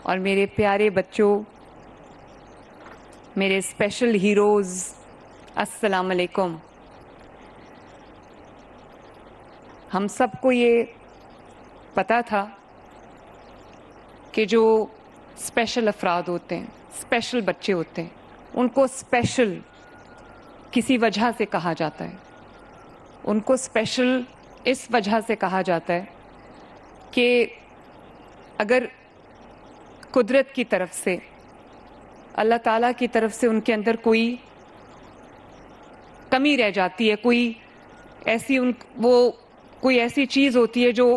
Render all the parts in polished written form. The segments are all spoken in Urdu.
اور میرے پیارے بچوں، میرے اسپیشل ہیروز، السلام علیکم۔ ہم سب کو یہ پتا تھا کہ جو اسپیشل افراد ہوتے ہیں، اسپیشل بچے ہوتے ہیں، ان کو اسپیشل کسی وجہ سے کہا جاتا ہے۔ ان کو اسپیشل اس وجہ سے کہا جاتا ہے کہ اگر قدرت کی طرف سے، اللہ تعالیٰ کی طرف سے ان کے اندر کوئی کمی رہ جاتی ہے، کوئی ایسی چیز ہوتی ہے جو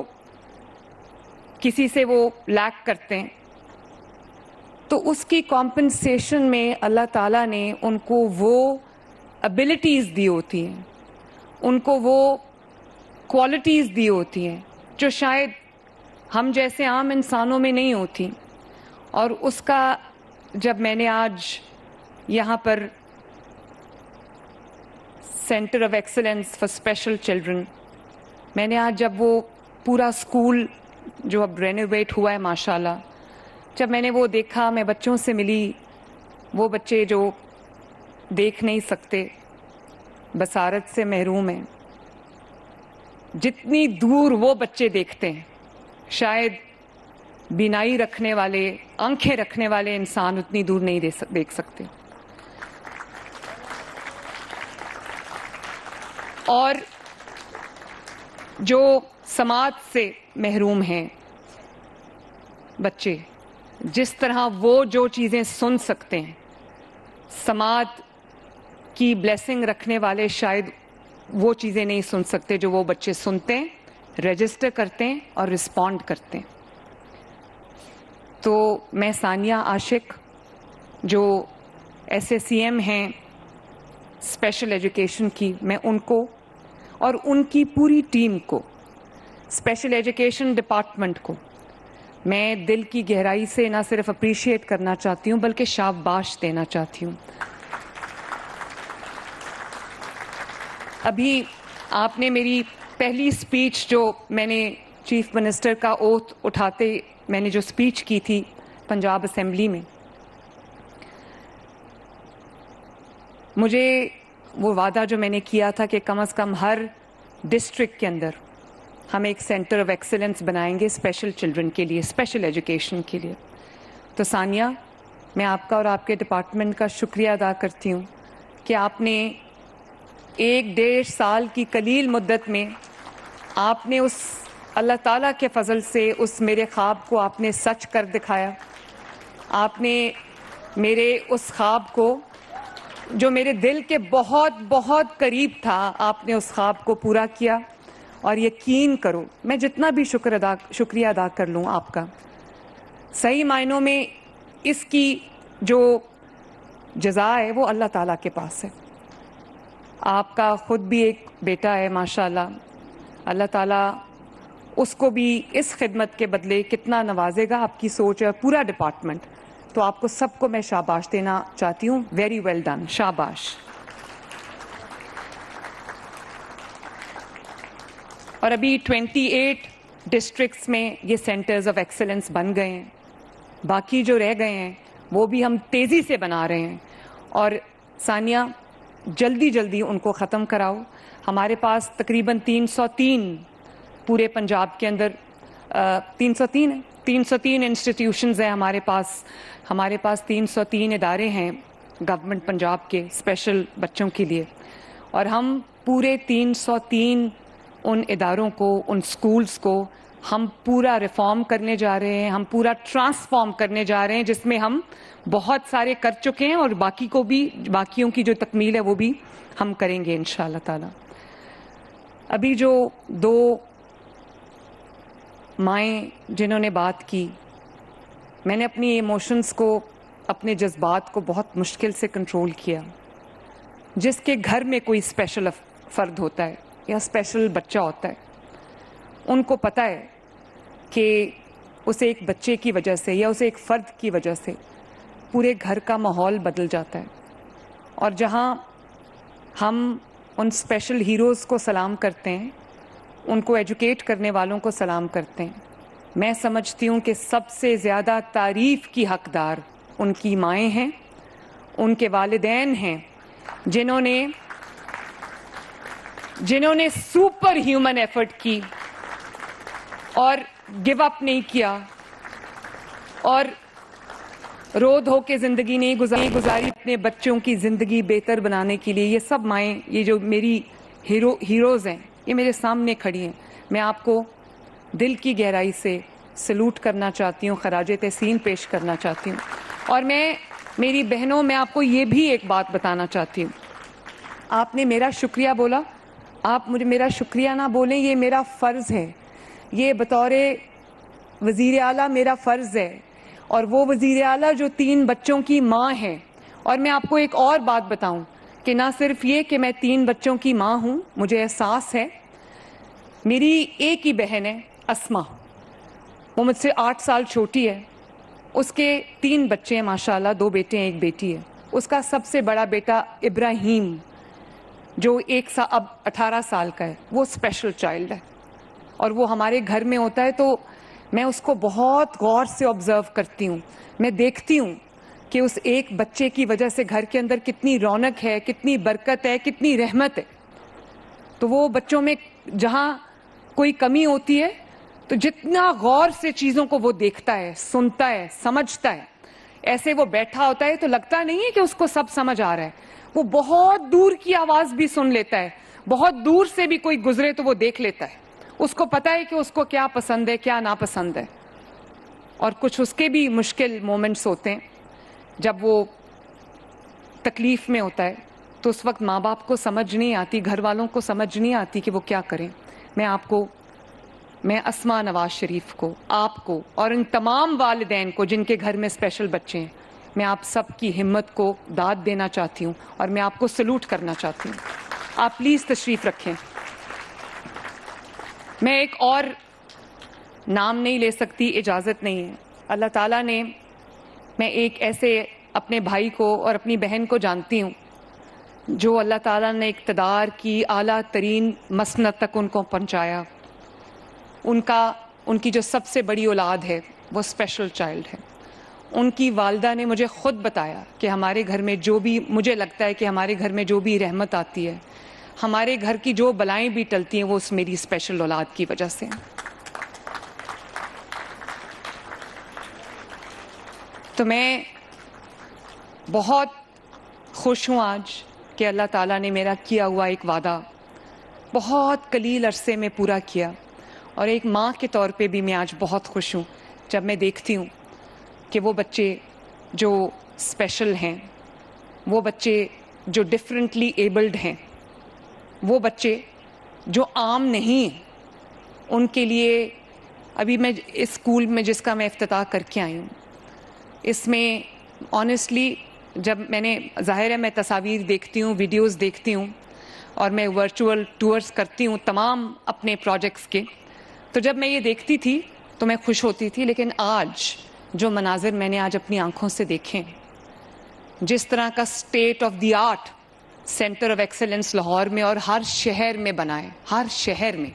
کسی سے وہ لیک کرتے ہیں، تو اس کی کمپنسیشن میں اللہ تعالیٰ نے ان کو وہ ایبلٹیز دی ہوتی ہیں، ان کو وہ کوالٹیز دی ہوتی ہیں جو شاید ہم جیسے عام انسانوں میں نہیں ہوتی۔ اور اس کا جب میں نے آج یہاں پر centre of excellence for special children, میں نے آج جب وہ پورا اسکول جو اب رینوویٹ ہوا ہے ماشاءاللہ، جب میں نے وہ دیکھا، میں بچوں سے ملی، وہ بچے جو دیکھ نہیں سکتے، بصارت سے محروم ہیں، جتنی دور وہ بچے دیکھتے ہیں شاید بینائی رکھنے والے، آنکھیں رکھنے والے انسان اتنی دور نہیں دیکھ سکتے۔ اور جو سماعت سے محروم ہیں بچے، جس طرح وہ جو چیزیں سن سکتے ہیں، سماعت کی بلیسنگ رکھنے والے شاید وہ چیزیں نہیں سن سکتے جو وہ بچے سنتے ہیں، رجسٹر کرتے ہیں اور رسپونڈ کرتے ہیں۔ تو میں ثانیہ عاشق، جو SSEM ہیں اسپیشل ایجوکیشن کی، میں ان کو اور ان کی پوری ٹیم کو، اسپیشل ایجوکیشن ڈپارٹمنٹ کو میں دل کی گہرائی سے نہ صرف اپریشیٹ کرنا چاہتی ہوں بلکہ شاباش دینا چاہتی ہوں۔ ابھی آپ نے میری پہلی اسپیچ جو میں نے چیف منسٹر کا اوتھ اٹھاتے میں نے جو اسپیچ کی تھی پنجاب اسمبلی میں، مجھے وہ وعدہ جو میں نے کیا تھا کہ کم از کم ہر ڈسٹرکٹ کے اندر ہم ایک سینٹر آف ایکسلنس بنائیں گے اسپیشل چلڈرن کے لیے، اسپیشل ایجوکیشن کے لیے۔ تو ثانیہ، میں آپ کا اور آپ کے ڈپارٹمنٹ کا شکریہ ادا کرتی ہوں کہ آپ نے 1.5 سال کی قلیل مدت میں آپ نے اس اللہ تعالیٰ کے فضل سے اس میرے خواب کو آپ نے سچ کر دکھایا۔ آپ نے میرے اس خواب کو جو میرے دل کے بہت بہت قریب تھا، آپ نے اس خواب کو پورا کیا۔ اور یقین کرو، میں جتنا بھی شکریہ ادا کر لوں آپ کا، صحیح معنوں میں اس کی جو جزا ہے وہ اللہ تعالیٰ کے پاس ہے۔ آپ کا خود بھی ایک بیٹا ہے ماشاءاللہ، اللہ تعالیٰ اس کو بھی اس خدمت کے بدلے کتنا نوازے گا، آپ کی سوچ ہے، پورا ڈپارٹمنٹ۔ تو آپ کو سب کو میں شاباش دینا چاہتی ہوں، ویری ویل ڈن، شاباش۔ اور ابھی 28 ڈسٹرکٹس میں یہ سینٹرز آف ایکسلنس بن گئے ہیں، باقی جو رہ گئے ہیں وہ بھی ہم تیزی سے بنا رہے ہیں۔ اور ثانیہ، جلدی جلدی ان کو ختم کراؤ۔ ہمارے پاس تقریباً 303 پورے پنجاب کے اندر 303 انسٹیٹیوشنز ہیں ہمارے پاس 303 ادارے ہیں گورنمنٹ پنجاب کے اسپیشل بچوں کے لیے، اور ہم پورے 303 ان اداروں کو، ان سکولز کو ہم پورا ریفارم کرنے جا رہے ہیں، ہم پورا ٹرانسفارم کرنے جا رہے ہیں، جس میں ہم بہت سارے کر چکے ہیں اور باقیوں کی جو تکمیل ہے وہ بھی ہم کریں گے انشاءاللہ تعالی۔ ابھی جو 2 مائیں جنہوں نے بات کی، میں نے اپنی ایموشنز کو، اپنے جذبات کو بہت مشکل سے کنٹرول کیا۔ جس کے گھر میں کوئی اسپیشل فرد ہوتا ہے یا اسپیشل بچہ ہوتا ہے، ان کو پتہ ہے کہ اسے ایک بچے کی وجہ سے یا اسے ایک فرد کی وجہ سے پورے گھر کا ماحول بدل جاتا ہے۔ اور جہاں ہم ان اسپیشل ہیروز کو سلام کرتے ہیں، ان کو ایجوکیٹ کرنے والوں کو سلام کرتے ہیں، میں سمجھتی ہوں کہ سب سے زیادہ تعریف کی حقدار ان کی مائیں ہیں, ان کے والدین ہیں, جنہوں نے سپر ہیومن ایفرٹ کی اور گیو اپ نہیں کیا اور رو دھو کے زندگی نہیں گزاری اپنے بچوں کی زندگی بہتر بنانے کے لیے. یہ سب مائیں, یہ جو میری ہیروز ہیں, یہ میرے سامنے کھڑی ہیں. میں آپ کو دل کی گہرائی سے سلوٹ کرنا چاہتی ہوں, خراج تحسین پیش کرنا چاہتی ہوں. اور میری بہنوں, میں آپ کو یہ بھی ایک بات بتانا چاہتی ہوں. آپ نے میرا شکریہ بولا, آپ مجھے میرا شکریہ نہ بولیں, یہ میرا فرض ہے. یہ بطور وزیر اعلیٰ میرا فرض ہے, اور وہ وزیر اعلیٰ جو 3 بچوں کی ماں ہے. اور میں آپ کو ایک اور بات بتاؤں کہ نہ صرف یہ کہ میں 3 بچوں کی ماں ہوں, مجھے احساس ہے, میری ایک ہی بہن ہے اسما, وہ مجھ سے 8 سال چھوٹی ہے. اس کے 3 بچے ہیں ماشاءاللہ, 2 بیٹے ہیں 1 بیٹی ہے. اس کا سب سے بڑا بیٹا ابراہیم جو اب 18 سال کا ہے, وہ اسپیشل چائلڈ ہے, اور وہ ہمارے گھر میں ہوتا ہے. تو میں اس کو بہت غور سے آبزرو کرتی ہوں. میں دیکھتی ہوں کہ اس ایک بچے کی وجہ سے گھر کے اندر کتنی رونق ہے, کتنی برکت ہے, کتنی رحمت ہے. تو وہ بچوں میں جہاں کوئی کمی ہوتی ہے تو جتنا غور سے چیزوں کو وہ دیکھتا ہے, سنتا ہے, سمجھتا ہے, ایسے وہ بیٹھا ہوتا ہے تو لگتا نہیں ہے کہ اس کو سب سمجھ آ رہا ہے. وہ بہت دور کی آواز بھی سن لیتا ہے, بہت دور سے بھی کوئی گزرے تو وہ دیکھ لیتا ہے. اس کو پتا ہے کہ اس کو کیا پسند ہے, کیا ناپسند ہے. اور کچھ اس کے بھی مشکل مومنٹس ہوتے ہیں جب وہ تکلیف میں ہوتا ہے, تو اس وقت ماں باپ کو سمجھ نہیں آتی, گھر والوں کو سمجھ نہیں آتی کہ وہ کیا کریں. میں اسما نواز شریف کو, آپ کو, اور ان تمام والدین کو جن کے گھر میں اسپیشل بچے ہیں, میں آپ سب کی ہمت کو داد دینا چاہتی ہوں اور میں آپ کو سلوٹ کرنا چاہتی ہوں. آپ پلیز تشریف رکھیں. میں ایک اور نام نہیں لے سکتی, اجازت نہیں ہے. اللہ تعالیٰ نے, میں ایک ایسے اپنے بھائی کو اور اپنی بہن کو جانتی ہوں جو اللہ تعالیٰ نے اقتدار کی اعلیٰ ترین مسند تک ان کو پہنچایا. ان کی جو سب سے بڑی اولاد ہے وہ اسپیشل چائلڈ ہے. ان کی والدہ نے مجھے خود بتایا کہ ہمارے گھر میں جو بھی, مجھے لگتا ہے کہ ہمارے گھر میں جو بھی رحمت آتی ہے, ہمارے گھر کی جو بلائیں بھی ٹلتی ہیں, وہ اس میری اسپیشل اولاد کی وجہ سے. تو میں بہت خوش ہوں آج کہ اللہ تعالیٰ نے میرا کیا ہوا ایک وعدہ بہت قلیل عرصے میں پورا کیا. اور ایک ماں کے طور پہ بھی میں آج بہت خوش ہوں جب میں دیکھتی ہوں کہ وہ بچے جو اسپیشل ہیں, وہ بچے جو ڈفرینٹلی ایبلڈ ہیں, وہ بچے جو عام نہیں, ان کے لیے ابھی میں اس اسکول میں جس کا میں افتتاح کر کے آئی ہوں, اس میں آنیسٹلی جب میں نے, ظاہر ہے میں تصاویر دیکھتی ہوں, ویڈیوز دیکھتی ہوں, اور میں ورچوئل ٹورز کرتی ہوں تمام اپنے پروجیکٹس کے, تو جب میں یہ دیکھتی تھی تو میں خوش ہوتی تھی. لیکن آج جو مناظر میں نے آج اپنی آنکھوں سے دیکھے, جس طرح کا state of the art centre of excellence Lahore میں اور ہر شہر میں بنا ہے, ہر شہر میں,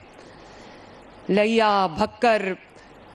لیا, بھکر,